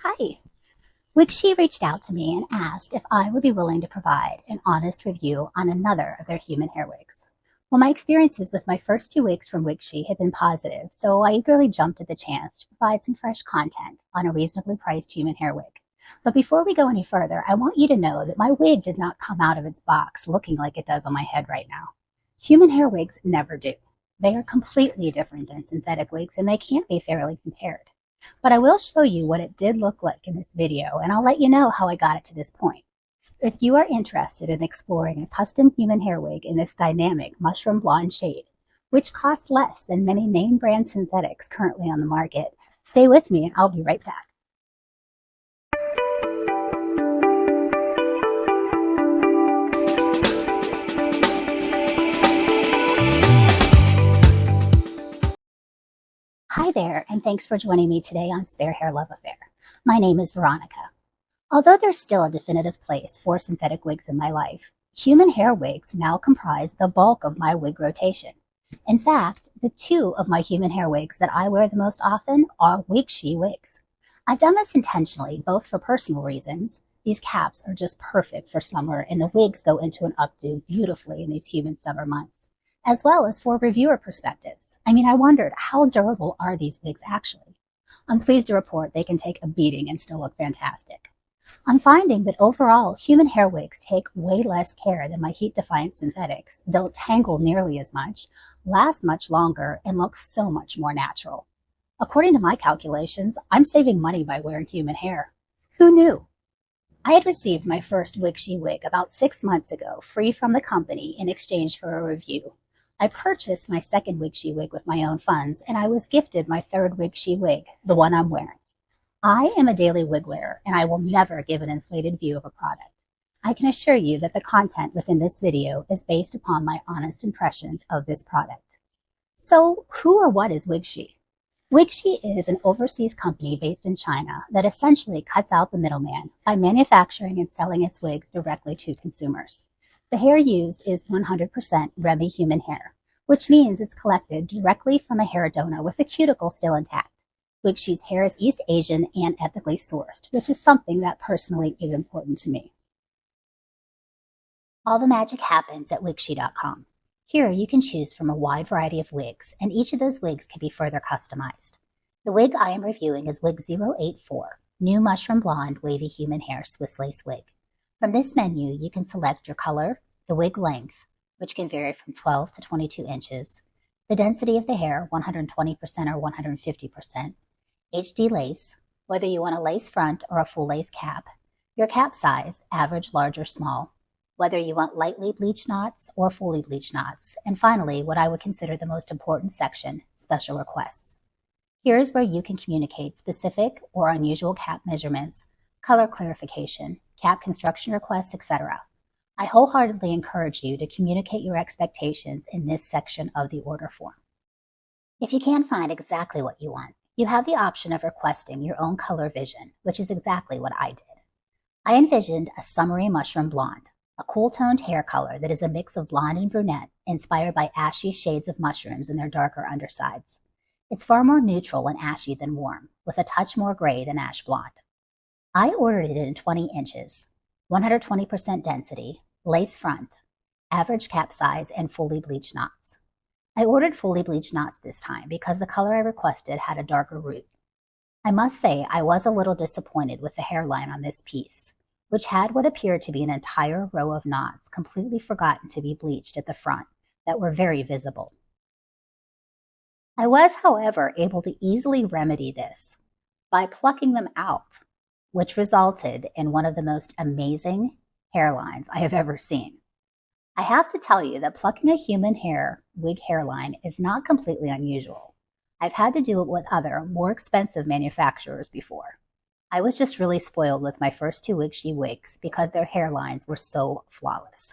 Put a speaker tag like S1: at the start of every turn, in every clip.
S1: Hi. WigShe reached out to me and asked if I would be willing to provide an honest review on another of their human hair wigs. Well, my experiences with my first two wigs from WigShe had been positive, so I eagerly jumped at the chance to provide some fresh content on a reasonably priced human hair wig. But before we go any further, I want you to know that my wig did not come out of its box looking like it does on my head right now. Human hair wigs never do. They are completely different than synthetic wigs, and they can't be fairly compared. But I will show you what it did look like in this video, and I'll let you know how I got it to this point. If you are interested in exploring a custom human hair wig in this dynamic mushroom blonde shade, which costs less than many name brand synthetics currently on the market, stay with me and I'll be right back. Hi there, and thanks for joining me today on Spare Hair Love Affair. My name is Veronica. Although there's still a definitive place for synthetic wigs in my life, human hair wigs now comprise the bulk of my wig rotation. In fact, the two of my human hair wigs that I wear the most often are WigShe wigs. I've done this intentionally, both for personal reasons. These caps are just perfect for summer, and the wigs go into an updo beautifully in these humid summer months, as well as for reviewer perspectives. I wondered, how durable are these wigs actually? I'm pleased to report they can take a beating and still look fantastic. I'm finding that overall, human hair wigs take way less care than my heat-defiant synthetics, don't tangle nearly as much, last much longer, and look so much more natural. According to my calculations, I'm saving money by wearing human hair. Who knew? I had received my first WigShe wig about 6 months ago, free from the company in exchange for a review. I purchased my second WigShe wig with my own funds, and I was gifted my third WigShe wig, the one I'm wearing. I am a daily wig wearer, and I will never give an inflated view of a product. I can assure you that the content within this video is based upon my honest impressions of this product. So, who or what is WigShe? WigShe is an overseas company based in China that essentially cuts out the middleman by manufacturing and selling its wigs directly to consumers. The hair used is 100% Remy human hair, which means it's collected directly from a hair donor with the cuticle still intact. WigShe's hair is East Asian and ethically sourced, which is something that personally is important to me. All the magic happens at WigShe.com. Here you can choose from a wide variety of wigs, and each of those wigs can be further customized. The wig I am reviewing is Wig 084, New Mushroom Blonde Wavy Human Hair Swiss Lace Wig. From this menu, you can select your color, the wig length, which can vary from 12 to 22 inches, the density of the hair, 120% or 150%, HD lace, whether you want a lace front or a full lace cap, your cap size, average, large, or small, whether you want lightly bleached knots or fully bleached knots, and finally, what I would consider the most important section, special requests. Here is where you can communicate specific or unusual cap measurements, color clarification, cap construction requests, etc. I wholeheartedly encourage you to communicate your expectations in this section of the order form. If you can't find exactly what you want, you have the option of requesting your own color vision, which is exactly what I did. I envisioned a summery mushroom blonde, a cool-toned hair color that is a mix of blonde and brunette, inspired by ashy shades of mushrooms in their darker undersides. It's far more neutral and ashy than warm, with a touch more gray than ash blonde. I ordered it in 20 inches, 120% density, lace front, average cap size, and fully bleached knots. I ordered fully bleached knots this time because the color I requested had a darker root. I must say I was a little disappointed with the hairline on this piece, which had what appeared to be an entire row of knots completely forgotten to be bleached at the front that were very visible. I was, however, able to easily remedy this by plucking them out, which resulted in one of the most amazing hairlines I have ever seen. I have to tell you that plucking a human hair wig hairline is not completely unusual. I've had to do it with other, more expensive manufacturers before. I was just really spoiled with my first two WigShe wigs because their hairlines were so flawless.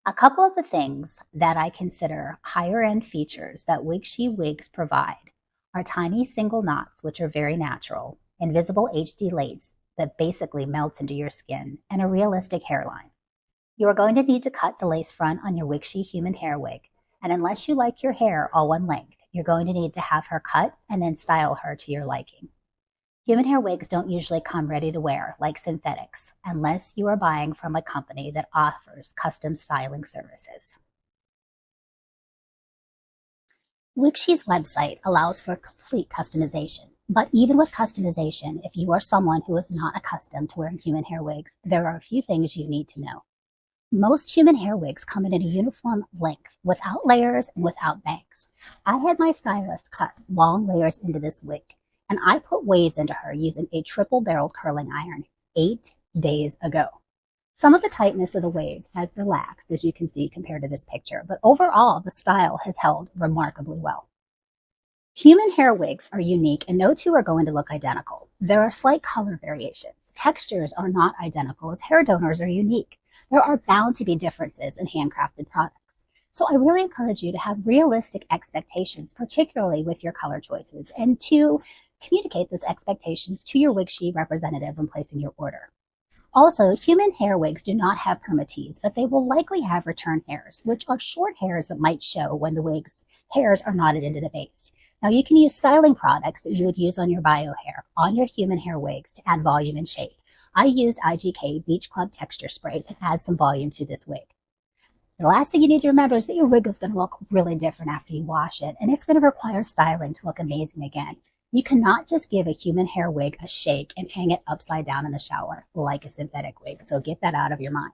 S1: A couple of the things that I consider higher-end features that WigShe wigs provide are tiny single knots, which are very natural, invisible HD lace that basically melts into your skin, and a realistic hairline. You are going to need to cut the lace front on your WigShe human hair wig, and unless you like your hair all one length, you're going to need to have her cut and then style her to your liking. Human hair wigs don't usually come ready to wear like synthetics unless you are buying from a company that offers custom styling services. WigShe's website allows for complete customization, but even with customization, if you are someone who is not accustomed to wearing human hair wigs, there are a few things you need to know. Most human hair wigs come in a uniform length, without layers and without bangs. I had my stylist cut long layers into this wig, and I put waves into her using a triple-barreled curling iron 8 days ago. Some of the tightness of the waves has relaxed, as you can see compared to this picture, but overall the style has held remarkably well. Human hair wigs are unique and no two are going to look identical. There are slight color variations. Textures are not identical as hair donors are unique. There are bound to be differences in handcrafted products. So I really encourage you to have realistic expectations, particularly with your color choices, and to communicate those expectations to your WigShe representative when placing your order. Also, human hair wigs do not have permatease, but they will likely have return hairs, which are short hairs that might show when the wig's hairs are knotted into the base. Now, you can use styling products that you would use on your bio hair, on your human hair wigs to add volume and shape. I used IGK Beach Club Texture Spray to add some volume to this wig. The last thing you need to remember is that your wig is going to look really different after you wash it, and it's going to require styling to look amazing again. You cannot just give a human hair wig a shake and hang it upside down in the shower like a synthetic wig, so get that out of your mind.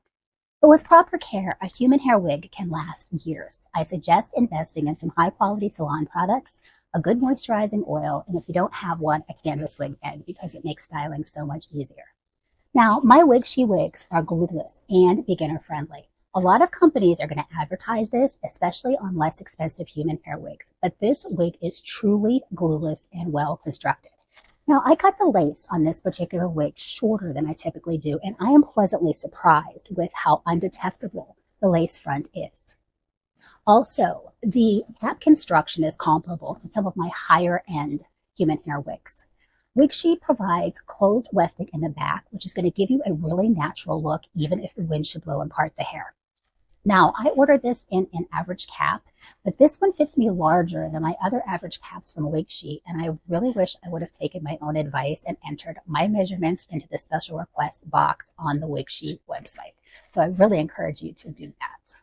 S1: But with proper care, a human hair wig can last years. I suggest investing in some high-quality salon products, a good moisturizing oil, and if you don't have one, a canvas wig bed because it makes styling so much easier. Now, my WigShe wigs are glueless and beginner-friendly. A lot of companies are going to advertise this, especially on less expensive human hair wigs, but this wig is truly glueless and well constructed. Now, I cut the lace on this particular wig shorter than I typically do, and I am pleasantly surprised with how undetectable the lace front is. Also, the cap construction is comparable to some of my higher end human hair wigs. WigShe provides closed wefting in the back, which is going to give you a really natural look even if the wind should blow and part the hair. Now, I ordered this in an average cap, but this one fits me larger than my other average caps from WigShe, and I really wish I would have taken my own advice and entered my measurements into the special request box on the WigShe website. So I really encourage you to do that.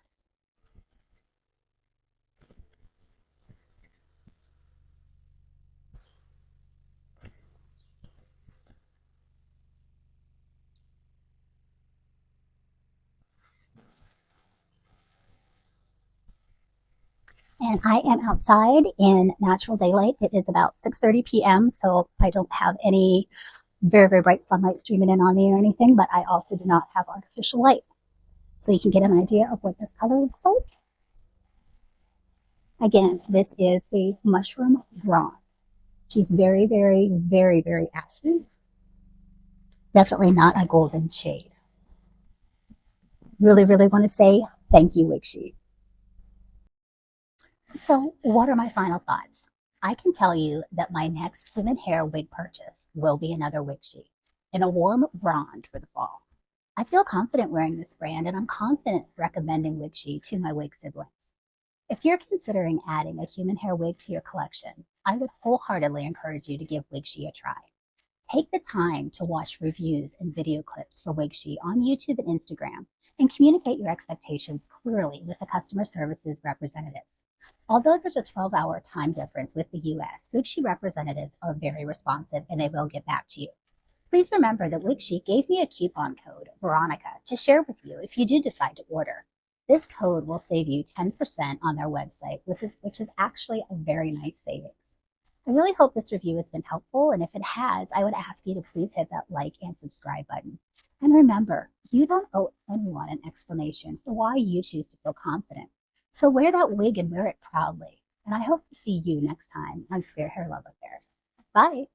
S1: And I am outside in natural daylight. It is about 6:30 p.m., so I don't have any very bright sunlight streaming in on me or anything, but I also do not have artificial light. So you can get an idea of what this color looks like. Again, this is a mushroom blonde. She's very ashy. Definitely not a golden shade. Really want to say thank you, WigShe. So what are my final thoughts? I can tell you that my next human hair wig purchase will be another WigShe in a warm blonde for the fall. I feel confident wearing this brand, and I'm confident recommending WigShe to my wig siblings. If you're considering adding a human hair wig to your collection, I would wholeheartedly encourage you to give WigShe a try. Take the time to watch reviews and video clips for WigShe on YouTube and Instagram, and communicate your expectations clearly with the customer services representatives. Although there's a 12-hour time difference with the US, WigShe representatives are very responsive and they will get back to you. Please remember that WigShe gave me a coupon code, Veronica, to share with you if you do decide to order. This code will save you 10% on their website, which is actually a very nice savings. I really hope this review has been helpful, and if it has, I would ask you to please hit that like and subscribe button. And remember, you don't owe anyone an explanation for why you choose to feel confident. So wear that wig and wear it proudly. And I hope to see you next time on Spare Hair Love Affair. Bye.